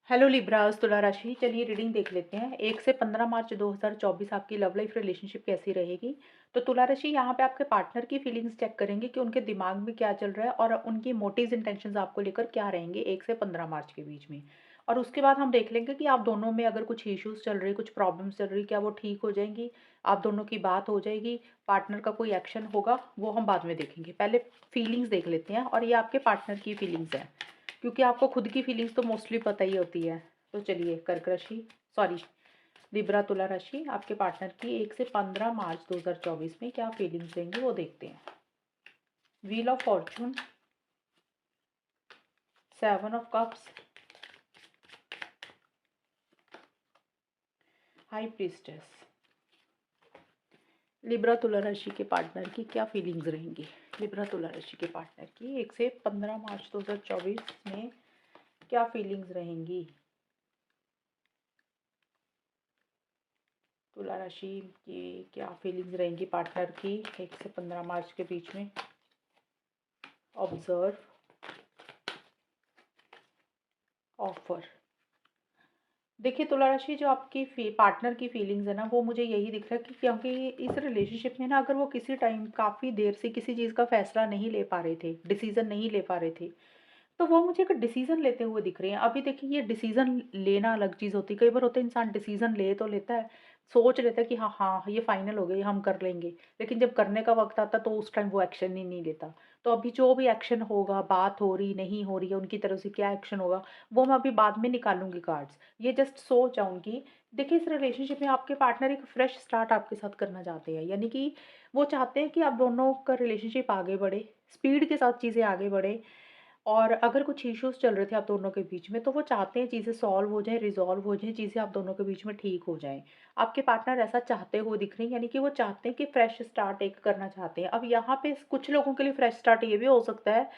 Hello Libras तुला राशि। चलिए रीडिंग देख लेते हैं। 1 से 15 मार्च 2024 आपकी लव लाइफ रिलेशनशिप कैसी रहेगी। तो तुला राशि यहाँ पे आपके पार्टनर की फीलिंग्स चेक करेंगे कि उनके दिमाग में क्या चल रहा है और उनकी मोटिव्स इंटेंशंस आपको लेकर क्या रहेंगे 1 से 15 मार्च के बीच में। और उसके बाद हम देख लेंगे कि आप दोनों में अगर कुछ इश्यूज चल रही, कुछ प्रॉब्लम्स चल रही, क्या वो ठीक हो जाएंगी, आप दोनों की बात हो जाएगी, पार्टनर का कोई एक्शन होगा, वो हम बाद में देखेंगे। पहले फीलिंग्स देख लेते हैं और ये आपके पार्टनर की फीलिंग्स हैं, क्योंकि आपको खुद की फीलिंग्स तो मोस्टली पता ही होती है। तो चलिए कर्क राशि, सॉरी, लिब्रा तुला राशि, आपके पार्टनर की 1 से 15 मार्च 2024 में क्या फीलिंग्स रहेंगी वो देखते हैं। Wheel of Fortune, 7 of cups, high priestess. Libra तुला राशि के पार्टनर की क्या फीलिंग्स रहेंगी। लिब्रा तुला राशि के पार्टनर की 1 से 15 मार्च 2024 में क्या फीलिंग्स रहेंगी। तुला राशि की क्या फीलिंग्स रहेंगी पार्टनर की 1 से 15 मार्च के बीच में। Observe, offer. देखिए तुला राशि, जो आपकी पार्टनर की फीलिंग्स है ना, वो मुझे यही दिख रहा है कि क्योंकि इस रिलेशनशिप में ना, अगर वो किसी टाइम काफ़ी देर से किसी चीज़ का फैसला नहीं ले पा रहे थे, डिसीजन नहीं ले पा रहे थे, तो वो मुझे एक डिसीजन लेते हुए दिख रहे हैं। अभी देखिए, ये डिसीजन लेना अलग चीज़ होती है। कई बार होता है इंसान डिसीजन ले तो लेता है, सोच लेता है कि हाँ हाँ ये फाइनल हो गई, हम कर लेंगे, लेकिन जब करने का वक्त आता है तो उस टाइम वो एक्शन ही नहीं लेता। तो अभी जो भी एक्शन होगा, बात हो रही नहीं हो रही है, उनकी तरफ से क्या एक्शन होगा, वो मैं अभी बाद में निकालूंगी कार्ड्स। ये जस्ट सोच है उनकी। देखिए, इस रिलेशनशिप में आपके पार्टनर एक फ्रेश स्टार्ट आपके साथ करना चाहते हैं, यानी कि वो चाहते हैं कि आप दोनों का रिलेशनशिप आगे बढ़े, स्पीड के साथ चीज़ें आगे बढ़े। और अगर कुछ इश्यूज़ चल रहे थे आप दोनों के बीच में, तो वो चाहते हैं चीज़ें सॉल्व हो जाएँ, रिज़ॉल्व हो जाएँ, चीज़ें आप दोनों के बीच में ठीक हो जाएँ। आपके पार्टनर ऐसा चाहते हुए दिख रहे हैं, यानी कि वो चाहते हैं कि फ्रेश स्टार्ट एक करना चाहते हैं। अब यहाँ पे कुछ लोगों के लिए फ्रेश स्टार्ट ये भी हो सकता है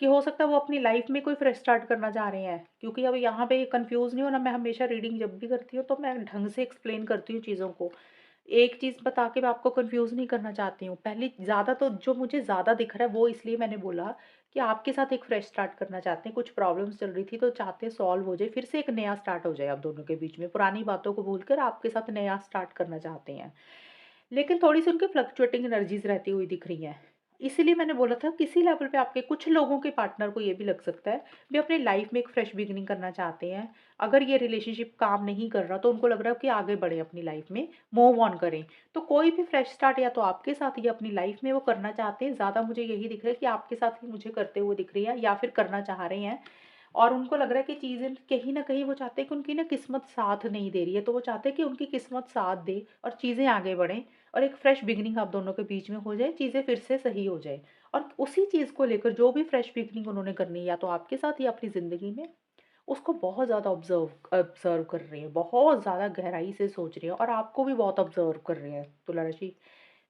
कि हो सकता है वो अपनी लाइफ़ में कोई फ्रेश स्टार्ट करना चाह रहे हैं। क्योंकि अब यहाँ पे कन्फ्यूज़ नहीं होना, मैं हमेशा रीडिंग जब भी करती हूँ, तो मैं ढंग से एक्सप्लेन करती हूँ चीज़ों को। एक चीज़ बता के मैं आपको कन्फ्यूज़ नहीं करना चाहती हूँ। पहली ज़्यादा तो जो मुझे ज़्यादा दिख रहा है, वो इसलिए मैंने बोला कि आपके साथ एक फ्रेश स्टार्ट करना चाहते हैं। कुछ प्रॉब्लम्स चल रही थी तो चाहते हैं सॉल्व हो जाए, फिर से एक नया स्टार्ट हो जाए आप दोनों के बीच में। पुरानी बातों को भूलकर आपके साथ नया स्टार्ट करना चाहते हैं। लेकिन थोड़ी-सी उनकी फ्लक्चुएटिंग एनर्जीज़ रहती हुई दिख रही हैं। इसीलिए मैंने बोला था किसी लेवल पे आपके कुछ लोगों के पार्टनर को ये भी लग सकता है, वे अपनी लाइफ़ में एक फ्रेश बिगिनिंग करना चाहते हैं। अगर ये रिलेशनशिप काम नहीं कर रहा तो उनको लग रहा है कि आगे बढ़ें अपनी लाइफ़ में, मूव ऑन करें। तो कोई भी फ्रेश स्टार्ट या तो आपके साथ या अपनी लाइफ़ में वो करना चाहते हैं। ज़्यादा मुझे यही दिख रहा है कि आपके साथ ही मुझे करते हुए दिख रही है या फिर करना चाह रहे हैं। और उनको लग रहा है कि चीज़ें कहीं न कहीं वो चाहते हैं कि उनकी ना किस्मत साथ नहीं दे रही है, तो वो चाहते हैं कि उनकी किस्मत साथ दे और चीज़ें आगे बढ़ें और एक फ्रेश बिगिनिंग आप दोनों के बीच में हो जाए, चीज़ें फिर से सही हो जाए। और उसी चीज़ को लेकर जो भी फ्रेश बिगिनिंग उन्होंने करनी है, या तो आपके साथ या अपनी ज़िंदगी में, उसको बहुत ज़्यादा ऑब्ज़र्व ऑब्ज़र्व कर रहे हैं, बहुत ज़्यादा गहराई से सोच रहे हैं और आपको भी बहुत ऑब्ज़र्व कर रहे हैं तुला राशि।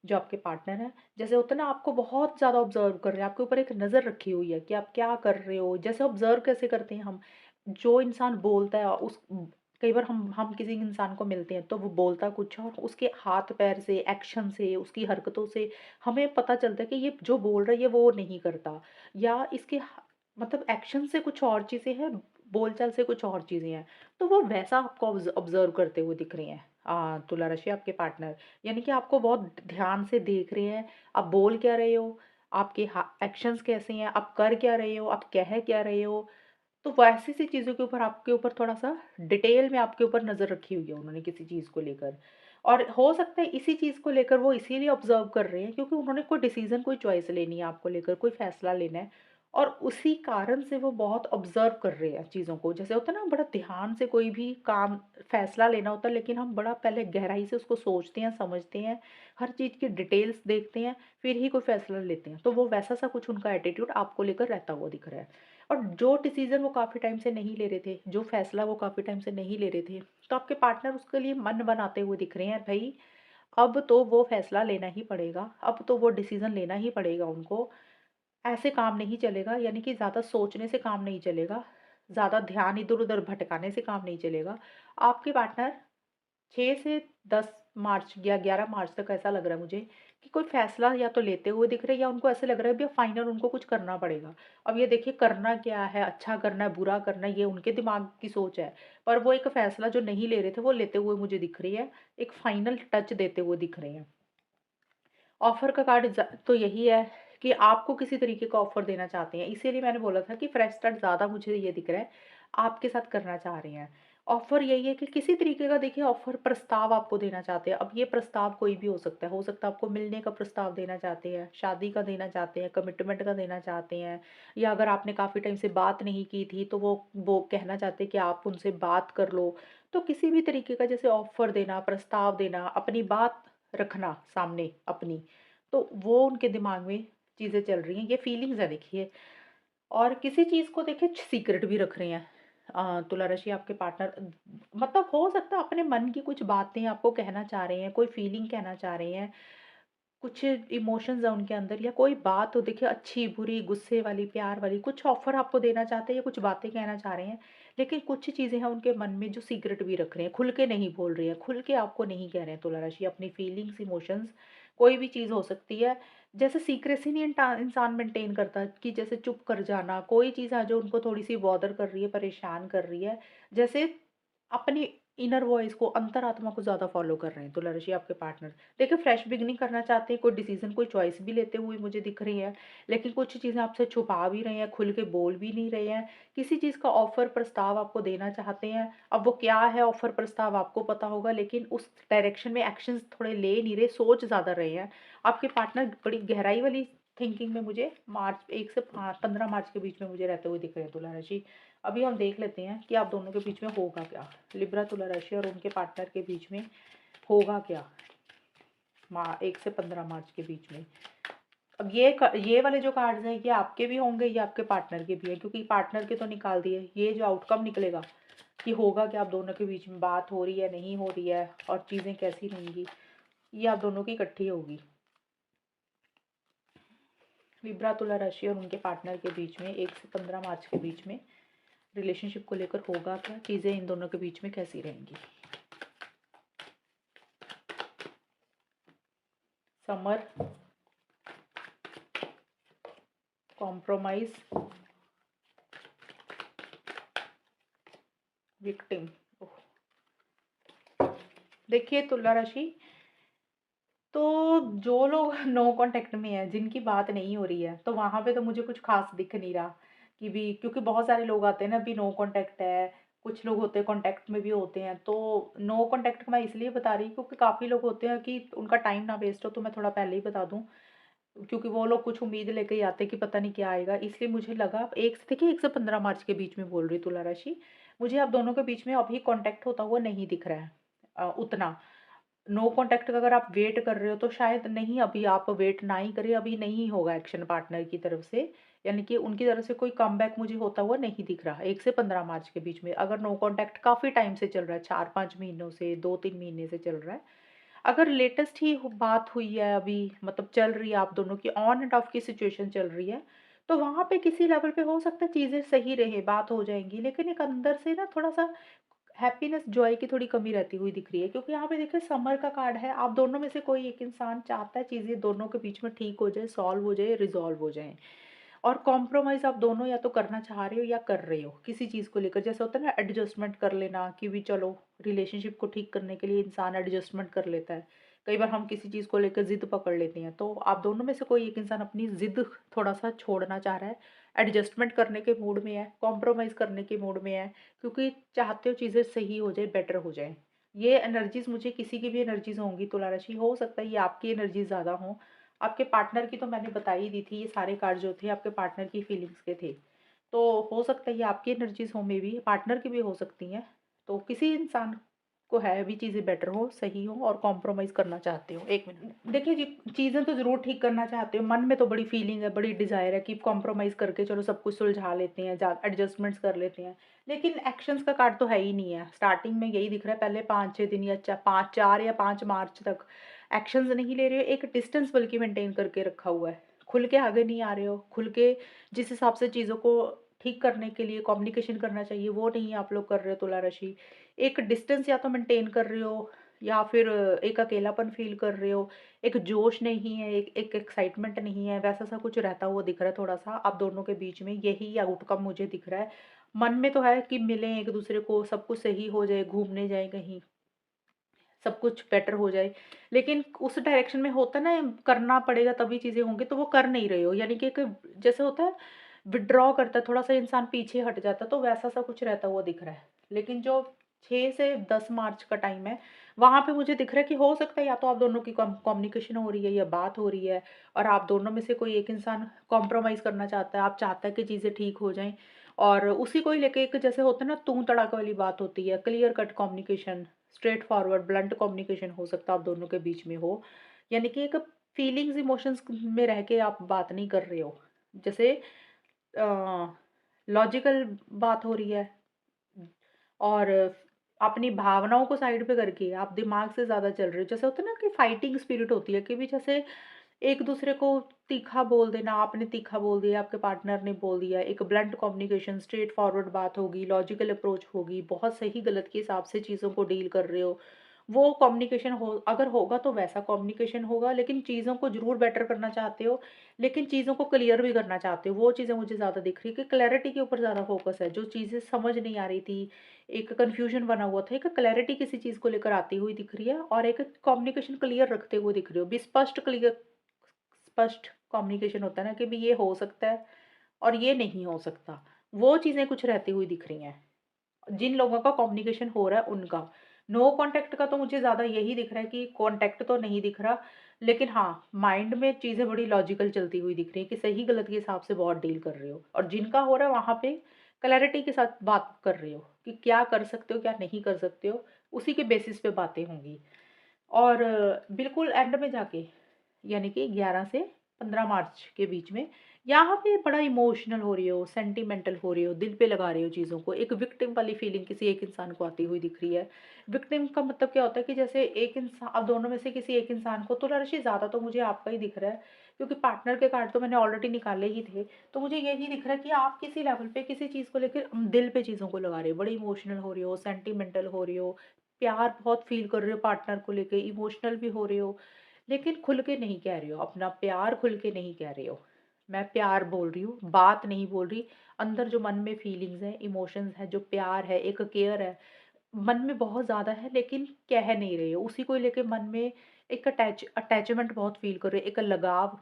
जो आपके पार्टनर हैं, जैसे होता है ना, आपको बहुत ज़्यादा ऑब्ज़र्व कर रहे हैं, आपके ऊपर एक नज़र रखी हुई है कि आप क्या कर रहे हो। जैसे ऑब्ज़र्व कैसे करते हैं हम, जो इंसान बोलता है कई बार हम किसी इंसान को मिलते हैं तो वो बोलता कुछ है और उसके हाथ-पैर से, एक्शन से, उसकी हरकतों से हमें पता चलता है कि ये जो बोल रहा है ये वो नहीं करता, या इसके मतलब एक्शन से कुछ और चीज़ें हैं, बोलचाल से कुछ और चीज़ें हैं। तो वो वैसा आपको ऑब्ज़र्व करते हुए दिख रहे हैं तुला राशि आपके पार्टनर। यानी कि आपको बहुत ध्यान से देख रहे हैं, आप बोल क्या रहे हो, आपके एक्शंस कैसे हैं, आप कर क्या रहे हो, आप कह क्या रहे हो। तो वैसी सी चीज़ों के ऊपर आपके ऊपर थोड़ा-सा डिटेल में आपके ऊपर नज़र रखी हुई है उन्होंने किसी चीज़ को लेकर। और हो सकता है इसी चीज़ को लेकर वो इसीलिए ऑब्ज़र्व कर रहे हैं क्योंकि उन्होंने कोई डिसीज़न, कोई चॉइस लेनी है आपको लेकर, कोई फ़ैसला लेना है, और उसी कारण से वो बहुत ऑब्ज़र्व कर रहे हैं चीज़ों को। जैसे होता है ना, बड़ा ध्यान से कोई भी काम, फ़ैसला लेना होता है, लेकिन हम बड़ा पहले गहराई से उसको सोचते हैं, समझते हैं, हर चीज़ की डिटेल्स देखते हैं, फिर ही कोई फ़ैसला लेते हैं। तो वो वैसा-सा कुछ उनका एटीट्यूड आपको लेकर रहता हुआ दिख रहा है। और जो डिसीज़न वो काफ़ी टाइम से नहीं ले रहे थे, जो फ़ैसला वो काफ़ी टाइम से नहीं ले रहे थे, तो आपके पार्टनर उसके लिए मन बनाते हुए दिख रहे हैं, भई अब तो वो फ़ैसला लेना ही पड़ेगा, अब तो वो डिसीज़न लेना ही पड़ेगा उनको। ऐसे काम नहीं चलेगा, यानी कि ज़्यादा सोचने से काम नहीं चलेगा, ज़्यादा ध्यान इधर-उधर भटकाने से काम नहीं चलेगा। आपके पार्टनर 6 से 10 मार्च या 11 मार्च तक ऐसा लग रहा है मुझे कि कोई फ़ैसला या तो लेते हुए दिख रहे हैं या उनको ऐसे लग रहा है भई अब फाइनल उनको कुछ करना पड़ेगा। अब ये देखिए करना क्या है, अच्छा करना है, बुरा करना है, ये उनके दिमाग की सोच है। पर वो एक फ़ैसला जो नहीं ले रहे थे, वो लेते हुए मुझे दिख रही है। एक फाइनल टच देते हुए दिख रहे हैं। ऑफ़र का कार्ड तो यही है कि आपको किसी तरीके का ऑफ़र देना चाहते हैं। इसीलिए मैंने बोला था कि फ्रेश स्टार्ट ज़्यादा मुझे ये दिख रहा है, आपके साथ करना चाह रहे हैं। ऑफ़र यही है कि किसी तरीके का देखिए ऑफ़र प्रस्ताव आपको देना चाहते हैं। अब ये प्रस्ताव कोई भी हो सकता है आपको मिलने का प्रस्ताव देना चाहते हैं, शादी का देना चाहते हैं, कमिटमेंट का देना चाहते हैं, या अगर आपने काफ़ी टाइम से बात नहीं की थी तो वो कहना चाहते हैं कि आप उनसे बात कर लो। तो किसी भी तरीके का जैसे ऑफ़र देना, प्रस्ताव देना, अपनी बात रखना सामने अपनी, तो वो उनके दिमाग में चीज़ें चल रही हैं, ये फीलिंग्स है देखिए। और किसी चीज़ को देखिए सीक्रेट भी रख रहे हैं। तुला राशि आपके पार्टनर मतलब हो सकता है अपने मन की कुछ बातें आपको कहना चाह रहे हैं, कोई फीलिंग कहना चाह रहे हैं, कुछ इमोशंस है उनके अंदर, या कोई बात हो देखिए अच्छी, बुरी, गुस्से वाली, प्यार वाली, कुछ ऑफ़र आपको देना चाहते हैं या कुछ बातें कहना चाह रहे हैं। लेकिन कुछ चीज़ें हैं उनके मन में जो सीक्रेट भी रख रहे हैं, खुल के नहीं बोल रहे हैं, खुल के आपको नहीं कह रहे हैं तुला राशि अपनी फीलिंग्स, इमोशंस, कोई भी चीज़ हो सकती है। जैसे सीक्रेसी नहीं इंसान मेंटेन करता कि जैसे चुप कर जाना, कोई चीज़ है जो उनको थोड़ी-सी बॉदर कर रही है, परेशान कर रही है, जैसे अपनी इनर वॉइस को, अंतरात्मा को ज़्यादा फ़ॉलो कर रहे हैं तुला राशि आपके पार्टनर। देखिए फ्रेश बिगिनिंग करना चाहते हैं, कोई डिसीज़न, कोई चॉइस भी लेते हुए मुझे दिख रही है, लेकिन कुछ चीज़ें आपसे छुपा भी रहे हैं, खुल के बोल भी नहीं रहे हैं। किसी चीज़ का ऑफ़र प्रस्ताव आपको देना चाहते हैं, अब वो क्या है ऑफ़र प्रस्ताव आपको पता होगा, लेकिन उस डायरेक्शन में एक्शंस थोड़े ले नहीं रहे, सोच ज़्यादा रहे हैं। आपके पार्टनर बड़ी गहराई वाली थिंकिंग में मुझे मार्च 1 से 15 मार्च के बीच में मुझे रहते हुए दिख रहे हैं तुला राशि। अभी हम देख लेते हैं कि आप दोनों के बीच में होगा क्या? लिब्रा, तुला राशि और उनके पार्टनर के बीच में होगा क्या? 1 से 15 मार्च के बीच में। अब ये वाले जो कार्ड्स हैं ये आपके भी होंगे, ये आपके पार्टनर के भी हैं, क्योंकि पार्टनर के तो निकाल दिए। ये जो आउटकम निकलेगा कि होगा क्या, आप दोनों के बीच में बात हो रही है, नहीं हो रही है और चीज़ें कैसी रहेंगी, ये आप दोनों की इकट्ठी होगी। लिब्रा, तुला राशि और उनके पार्टनर के बीच में 1 से 15 मार्च के बीच में रिलेशनशिप को लेकर होगा क्या, चीज़ें इन दोनों के बीच में कैसी रहेंगी। Summer, compromise, victim. देखिए तुला राशि, तो जो लोग नो कांटेक्ट में हैं, जिनकी बात नहीं हो रही है, तो वहाँ पे तो मुझे कुछ ख़ास दिख नहीं रहा कि भी, क्योंकि बहुत सारे लोग आते हैं ना अभी नो कांटेक्ट है, कुछ लोग होते हैं कांटेक्ट में भी होते हैं, तो नो कांटेक्ट का मैं इसलिए बता रही हूँ क्योंकि काफ़ी लोग होते हैं कि उनका टाइम ना वेस्ट हो, तो मैं थोड़ा पहले ही बता दूँ, क्योंकि वो लोग कुछ उम्मीद लेके ही आते हैं कि पता नहीं क्या आएगा, इसलिए मुझे लगा 1 से 15 मार्च के बीच में बोल रही तुला राशि, मुझे आप दोनों के बीच में अभी कांटेक्ट होता हुआ नहीं दिख रहा है उतना। नो कॉन्टैक्ट का अगर आप वेट कर रहे हो तो शायद नहीं, अभी आप वेट ना ही करें, अभी नहीं होगा एक्शन पार्टनर की तरफ से, यानी कि उनकी तरफ से कोई कमबैक मुझे होता हुआ नहीं दिख रहा 1 से 15 मार्च के बीच में। अगर नो कॉन्टैक्ट काफ़ी टाइम से चल रहा है, 4-5 महीनों से, 2-3 महीने से चल रहा है। अगर लेटेस्ट ही बात हुई है अभी, मतलब चल रही है आप दोनों की ऑन एंड ऑफ की सिचुएशन चल रही है, तो वहाँ पे किसी लेवल पे हो सकता है चीज़ें सही रहे, बात हो जाएँगी। लेकिन एक अंदर से ना थोड़ा-सा हैप्पीनेस, जॉय की थोड़ी कमी रहती हुई दिख रही है, क्योंकि यहाँ पे देखिए समर का कार्ड है। आप दोनों में से कोई एक इंसान चाहता है चीज़ें दोनों के बीच में ठीक हो जाए, सॉल्व हो जाए, रिज़ॉल्व हो जाएँ। और कॉम्प्रोमाइज़ आप दोनों या तो करना चाह रहे हो या कर रहे हो, किसी चीज़ को लेकर। जैसे होता है ना एडजस्टमेंट कर लेना कि भी चलो, रिलेशनशिप को ठीक करने के लिए इंसान एडजस्टमेंट कर लेता है। कई बार हम किसी चीज़ को लेकर ज़िद पकड़ लेते हैं, तो आप दोनों में से कोई एक इंसान अपनी ज़िद थोड़ा-सा छोड़ना चाह रहा है, एडजस्टमेंट करने के मूड में है, कॉम्प्रोमाइज़ करने के मूड में है, क्योंकि चाहते हो चीज़ें सही हो जाए, बेटर हो जाएँ। ये एनर्जीज़, मुझे किसी की भी एनर्जीज़ होंगी तुला राशि, हो सकता है ये आपकी एनर्जी ज़्यादा हों। आपके पार्टनर की तो मैंने बता ही दी थी, ये सारे कार्ड जो थे आपके पार्टनर की फीलिंग्स के थे। तो हो सकता है ये आपकी एनर्जीज़ हो, मे बी पार्टनर की भी हो सकती हैं। तो किसी इंसान को है अभी चीज़ें बेटर हो, सही हो और कॉम्प्रोमाइज़ करना चाहते हो। 1 मिनट। देखिए जी, चीज़ें तो ज़रूर ठीक करना चाहते हो, मन में तो बड़ी फीलिंग है, बड़ी डिज़ायर है कि कॉम्प्रोमाइज़ करके चलो सब कुछ सुलझा लेते हैं, जा एडजस्टमेंट्स कर लेते हैं। लेकिन एक्शंस का कार्ड तो है ही नहीं है। स्टार्टिंग में यही दिख रहा है, पहले 5-6 दिन या 5 4 या 5 मार्च तक एक्शंस नहीं ले रहे हो, एक डिस्टेंस बल्कि मेंटेन करके रखा हुआ है। खुल के आगे नहीं आ रहे हो, खुल के जिस हिसाब से चीज़ों को ठीक करने के लिए कम्युनिकेशन करना चाहिए, वो नहीं आप लोग कर रहे हो तुला राशि। एक डिस्टेंस या तो मेंटेन कर रहे हो, या फिर एक अकेलापन फ़ील कर रहे हो, एक जोश नहीं है, एक एक एक्साइटमेंट नहीं है, वैसा-सा कुछ रहता हुआ दिख रहा है थोड़ा-सा आप दोनों के बीच में, यही आउटकम मुझे दिख रहा है। मन में तो है कि मिलें एक-दूसरे को, सब कुछ सही हो जाए, घूमने जाएँ कहीं, सब कुछ बेटर हो जाए। लेकिन उस डायरेक्शन में होता है ना, करना पड़ेगा तभी चीज़ें होंगी, तो वो कर नहीं रहे हो। यानी कि एक जैसे होता है विथड्रॉ करता है, थोड़ा-सा इंसान पीछे हट जाता है, तो वैसा-सा कुछ रहता हुआ दिख रहा है। लेकिन जो 6 से 10 मार्च का टाइम है, वहाँ पे मुझे दिख रहा है कि हो सकता है या तो आप दोनों की कम्युनिकेशन हो रही है या बात हो रही है और आप दोनों में से कोई एक इंसान कॉम्प्रोमाइज़ करना चाहता है, आप चाहता है कि चीज़ें ठीक हो जाएँ और उसी को ही लेके एक जैसे होता है ना तूम-तड़ाक वाली बात होती है, clear cut communication, straight forward blunt communication हो सकता है आप दोनों के बीच में हो। यानी कि एक फीलिंग्स, इमोशंस में रह के आप बात नहीं कर रहे हो। जैसे अ, लॉजिकल बात हो रही है और अपनी भावनाओं को साइड पे करके आप दिमाग से ज़्यादा चल रहे हो। जैसे होता है ना कि फाइटिंग स्पिरिट होती है कि भी जैसे एक-दूसरे को तीखा बोल देना, आपने तीखा बोल दिया, आपके पार्टनर ने बोल दिया, एक ब्लंट कम्युनिकेशन, स्ट्रेट फॉरवर्ड बात होगी, लॉजिकल अप्रोच होगी, बहुत सही-गलत के हिसाब से चीज़ों को डील कर रहे हो। वो कम्युनिकेशन हो अगर होगा तो वैसा कम्युनिकेशन होगा, लेकिन चीज़ों को ज़रूर बेटर करना चाहते हो, लेकिन चीज़ों को क्लियर भी करना चाहते हो। वो चीज़ें मुझे ज़्यादा दिख रही है कि क्लैरिटी के ऊपर ज़्यादा फ़ोकस है। जो चीज़ें समझ नहीं आ रही थी, एक कन्फ्यूजन बना हुआ था, एक क्लैरिटी किसी चीज़ को लेकर आती हुई दिख रही है और एक कम्युनिकेशन क्लियर रखते हुए दिख रहे हो। भी स्पष्ट कम्युनिकेशन होता है ना कि भी ये हो सकता है और ये नहीं हो सकता। वो चीज़ें कुछ रहती हुई दिख रही हैं। जिन लोगों का कम्युनिकेशन हो रहा है उनका। नो कॉन्टैक्ट का तो मुझे ज़्यादा यही दिख रहा है कि कॉन्टैक्ट तो नहीं दिख रहा, लेकिन हाँ, माइंड में चीज़ें बड़ी लॉजिकल चलती हुई दिख रही हैं कि सही-गलत के हिसाब से बहुत डील कर रहे हो और जिनका हो रहा है वहाँ पे क्लैरिटी के साथ बात कर रहे हो कि क्या कर सकते हो, क्या नहीं कर सकते हो, उसी के बेसिस पे बातें होंगी। और बिल्कुल एंड में जाके यानी कि 11 से 15 मार्च के बीच में यहाँ पे बड़ा इमोशनल हो रही हो, सेंटिमेंटल हो रही हो, दिल पे लगा रही हो चीज़ों को, एक विक्टिम वाली फीलिंग किसी एक इंसान को आती हुई दिख रही है। विक्टिम का मतलब क्या होता है कि जैसे एक इंसान अब दोनों में से किसी एक इंसान को, तो रशी ज़्यादा तो मुझे आपका ही दिख रहा है, क्योंकि पार्टनर के कार्ड तो मैंने ऑलरेडी निकाले ही थे। तो मुझे यही दिख रहा है कि आप किसी लेवल पे किसी चीज़ को लेकर दिल पे चीज़ों को लगा रहे हो, बड़ी इमोशनल हो रही हो, सेंटिमेंटल हो रही हो, प्यार बहुत फ़ील कर रहे हो पार्टनर को लेके, इमोशनल भी हो रहे हो, लेकिन खुल के नहीं कह रहे हो, अपना प्यार खुल के नहीं कह रहे हो। मैं प्यार बोल रही हूँ, बात नहीं बोल रही। अंदर जो मन में फीलिंग्स हैं, इमोशंस हैं, जो प्यार है, एक केयर है, मन में बहुत ज़्यादा है लेकिन कह नहीं रहे हो। उसी को लेके मन में एक अटैचमेंट बहुत फ़ील कर रहे हो, एक लगाव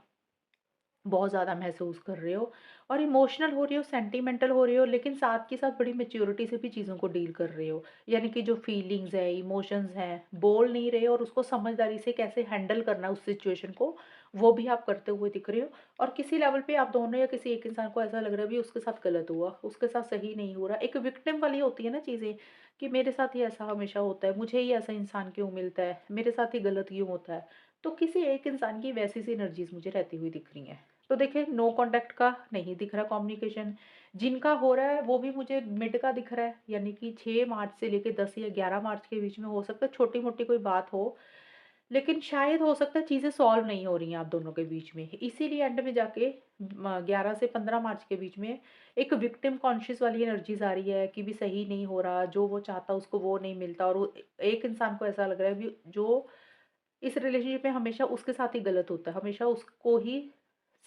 बहुत ज़्यादा महसूस कर रहे हो और इमोशनल हो रहे हो, सेंटिमेंटल हो रहे हो, लेकिन साथ के साथ बड़ी मैच्योरिटी से भी चीज़ों को डील कर रहे हो। यानी कि जो फीलिंग्स है, इमोशंस हैं, बोल नहीं रहे हो और उसको समझदारी से कैसे हैंडल करना है उस सिचुएशन को, वो भी आप करते हुए दिख रहे हो। और किसी लेवल पे आप दोनों या किसी एक इंसान को ऐसा लग रहा है भी उसके साथ गलत हुआ, उसके साथ सही नहीं हो रहा। एक विक्टिम वाली होती है ना चीज़ें कि मेरे साथ ही ऐसा हमेशा होता है, मुझे ही ऐसा इंसान क्यों मिलता है, मेरे साथ ही गलत क्यों होता है। तो किसी एक इंसान की वैसी सी एनर्जीज़ मुझे रहती हुई दिख रही हैं। तो देखिए नो कॉन्टैक्ट का नहीं दिख रहा कम्युनिकेशन, जिनका हो रहा है वो भी मुझे मिड का दिख रहा है, यानी कि 6 मार्च से लेके 10 या 11 मार्च के बीच में हो सकता है छोटी-मोटी कोई बात हो, लेकिन शायद हो सकता है चीज़ें सॉल्व नहीं हो रही हैं आप दोनों के बीच में। इसीलिए एंड में जाके 11 से 15 मार्च के बीच में एक विक्टिम कॉन्शियस वाली एनर्जीज़ आ रही है कि भी सही नहीं हो रहा, जो वो चाहता उसको वो नहीं मिलता और वो एक इंसान को ऐसा लग रहा है भी जो इस रिलेशनशिप में हमेशा उसके साथ ही गलत होता है, हमेशा उसको ही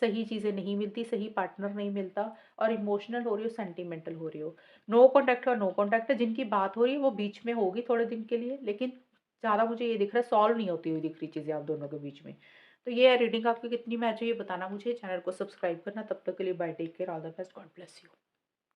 सही चीज़ें नहीं मिलती, सही पार्टनर नहीं मिलता और इमोशनल हो रही हो, सेंटिमेंटल हो रही हो। नो कॉन्टैक्ट का नो कॉन्टैक्ट है, जिनकी बात हो रही है वो बीच में होगी थोड़े दिन के लिए, लेकिन ज़्यादा मुझे ये दिख रहा है सॉल्व नहीं होती हुई दिख रही चीज़ें आप दोनों के बीच में। तो ये रीडिंग आपकी कितनी मैच हुई ये बताना मुझे, चैनल को सब्सक्राइब करना, तब तक के लिए bye, take care, all the best, God bless you.